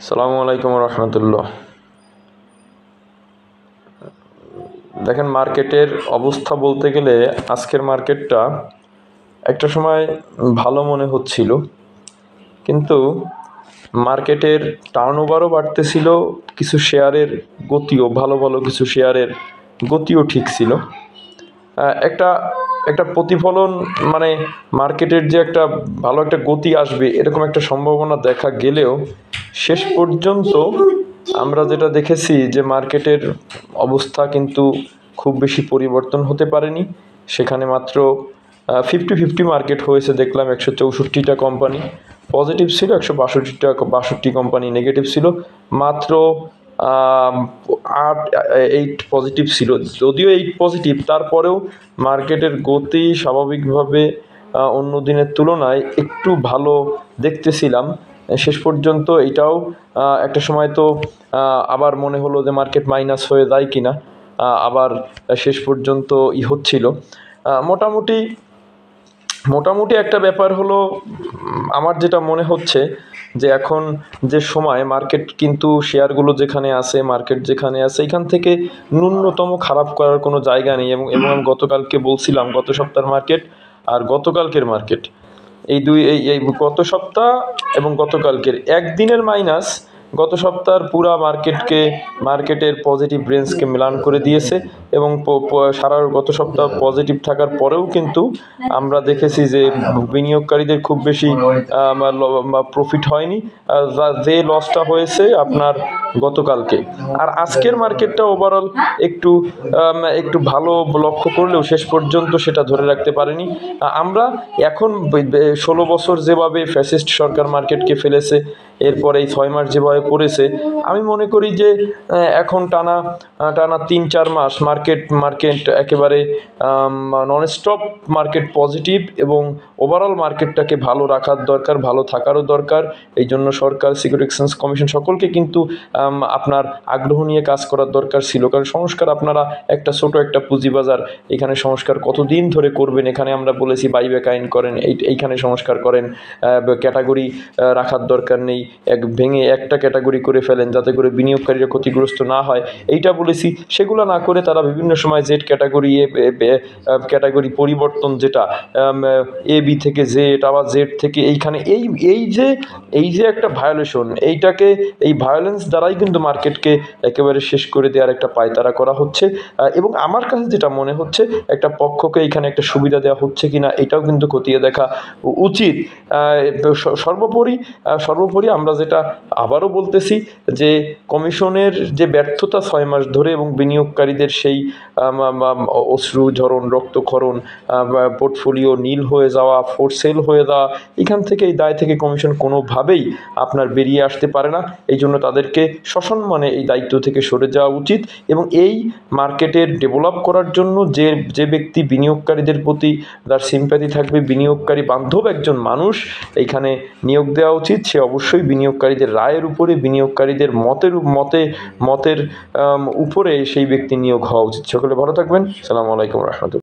সালামু আলাইকুম রহমতুল্লাহ। দেখেন, মার্কেটের অবস্থা বলতে গেলে আজকের মার্কেটটা একটা সময় ভালো মনে হচ্ছিল, কিন্তু মার্কেটের টার্নওভারও বাড়তেছিল, কিছু শেয়ারের গতিও ভালো ভালো কিছু শেয়ারের গতিও ঠিক ছিল। একটা একটা প্রতিফলন, মানে মার্কেটের যে একটা ভালো একটা গতি আসবে এরকম একটা সম্ভাবনা দেখা গেলেও শেষ পর্যন্ত আমরা যেটা দেখেছি যে মার্কেটের অবস্থা কিন্তু খুব বেশি পরিবর্তন হতে পারেনি। সেখানে মাত্র 50-50 মার্কেট হয়েছে। দেখলাম 164টা কোম্পানি পজিটিভ ছিল, 162 কোম্পানি নেগেটিভ ছিল। মাত্র 8 পজিটিভ ছিল। যদিও 8 পজিটিভ, তারপরেও মার্কেটের গতি স্বাভাবিকভাবে অন্য দিনের তুলনায় একটু ভালো দেখতেছিলাম। শেষ পর্যন্ত এটাও একটা সময় তো আবার মনে হলো যে মার্কেট মাইনাস হয়ে যায় কিনা, আবার শেষ পর্যন্ত হচ্ছিল। মোটামুটি একটা ব্যাপার হলো, আমার যেটা মনে হচ্ছে যে এখন যে সময় মার্কেট কিন্তু শেয়ারগুলো যেখানে আছে, মার্কেট যেখানে আছে, এখান থেকে ন্যূনতম খারাপ করার কোনো জায়গা নেই। এবং আমি গতকালকে বলছিলাম, গত সপ্তাহের মার্কেট আর গতকালকের মার্কেট, এই গত সপ্তাহ এবং গতকালকের একদিনের মাইনাস গত সপ্তাহের পুরা মার্কেটের পজিটিভ রেঞ্জকে মিলান করে দিয়েছে। এবং সারা গত সপ্তাহ পজিটিভ থাকার পরেও কিন্তু আমরা দেখেছি যে বিনিয়োগকারীদের খুব বেশি প্রফিট হয়নি। যে লসটা হয়েছে আপনার গতকালকে। আর আজকের মার্কেটটা ওভারঅল একটু ভালো লক্ষ্য করলেও শেষ পর্যন্ত সেটা ধরে রাখতে পারেনি। আমরা এখন 16 বছর যেভাবে ফ্যাসিস্ট সরকার মার্কেটকে ফেলেছে, এরপরে এই 6 মাস যেভাবে পড়েছে, আমি মনে করি যে এখন টানা 3-4 মাস মার্কেট একেবারে ননস্টপ মার্কেট পজিটিভ, এবং ওভারঅল মার্কেটটাকে ভালো রাখার দরকার, ভালো থাকারও দরকার। এই জন্য সরকার, সিকিউরিটি এক্সচেঞ্জ কমিশন সকলকে কিন্তু আপনার আগ্রহ নিয়ে কাজ করার দরকার ছিল। কারণ সংস্কার, আপনারা একটা ছোট একটা পুঁজিবাজার, এখানে সংস্কার কতদিন ধরে করবেন? এখানে আমরা বলেছি বাইব্যাক আইন করেন, এইখানে সংস্কার করেন, ক্যাটাগরি রাখার দরকার নেই, ভেঙে একটা ক্যাটাগরি করে ফেলেন যাতে করে বিনিয়োগকারীরা ক্ষতিগ্রস্ত না হয়, এইটা বলেছি। সেগুলো না করে তারা বিভিন্ন সময় জেড ক্যাটাগরি পরিবর্তন, যেটা এ বি থেকে জেড, আবার জেড থেকে এইখানে, এই যে একটা ভায়োলেশন, এই ভায়োলেন্স দ্বারাই কিন্তু মার্কেটকে একেবারে শেষ করে দেওয়ার একটা পায়তারা করা হচ্ছে। এবং আমার কাছে যেটা মনে হচ্ছে, একটা পক্ষকে এইখানে একটা সুবিধা দেওয়া হচ্ছে কিনা এটাও কিন্তু খতিয়ে দেখা উচিত। সর্বোপরি আমরা যেটা আবারও বলতেছি যে কমিশনের যে ব্যর্থতা 6 মাস ধরে, এবং বিনিয়োগকারীদের সেই অশ্রু ঝরণ, রক্তক্ষরণ, পোর্টফোলিও নীল হয়ে যাওয়া, ফোর সেল হয়ে যাওয়া, এখান থেকে, এই দায় থেকে কমিশন কোনোভাবেই আপনার বেরিয়ে আসতে পারে না। এই জন্য তাদেরকে সসম্মানে এই দায়িত্ব থেকে সরে যাওয়া উচিত। এবং এই মার্কেটের ডেভেলপ করার জন্য যে ব্যক্তি বিনিয়োগকারীদের প্রতি তার সিম্প্যাথি থাকবে, বিনিয়োগকারী বান্ধব একজন মানুষ এইখানে নিয়োগ দেওয়া উচিত। সে অবশ্যই বিনিয়োগকারীদের রায়ের উপরে, বিনিয়োগকারীদের মতের উপরে সেই ব্যক্তি নিয়োগ হওয়া উচিত। সকলে ভালো থাকবেন। আসসালামু আলাইকুম রহমতুল্লাহ।